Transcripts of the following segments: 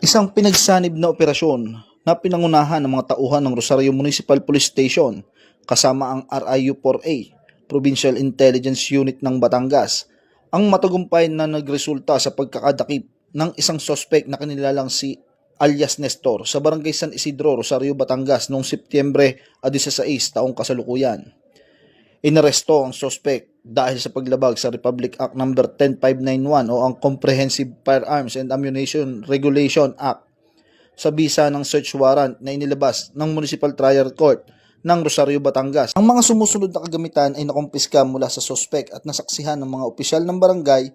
Isang pinagsanib na operasyon na pinangunahan ng mga tauhan ng Rosario Municipal Police Station kasama ang RIU-4A, Provincial Intelligence Unit ng Batangas, ang matagumpay na nagresulta sa pagkakadakip ng isang sospek na kinilalang si alias Nestor sa Barangay San Isidro, Rosario, Batangas noong Setyembre 16 taong kasalukuyan. Inaresto ang sospek dahil sa paglabag sa Republic Act No. 10591 o ang Comprehensive Firearms and Ammunition Regulation Act sa bisa ng search warrant na inilabas ng Municipal Trial Court ng Rosario, Batangas. Ang mga sumusunod na kagamitan ay nakumpiska mula sa sospek at nasaksihan ng mga opisyal ng barangay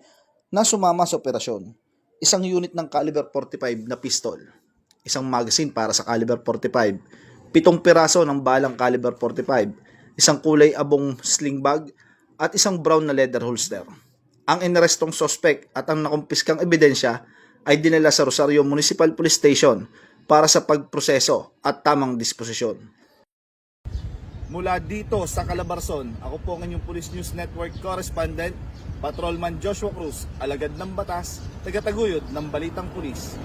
na sumama sa operasyon. Isang unit ng caliber 45 na pistol, isang magazine para sa caliber 45, 7 piraso ng balang caliber 45, isang kulay abong sling bag at isang brown na leather holster. Ang inarestong sospek at ang nakumpiskang ebidensya ay dinala sa Rosario Municipal Police Station para sa pagproseso at tamang disposisyon. Mula dito sa Calabarzon, ako po ang inyong Police News Network Correspondent, Patrolman Joshua Cruz, alagad ng batas, tagataguyod ng Balitang Pulis.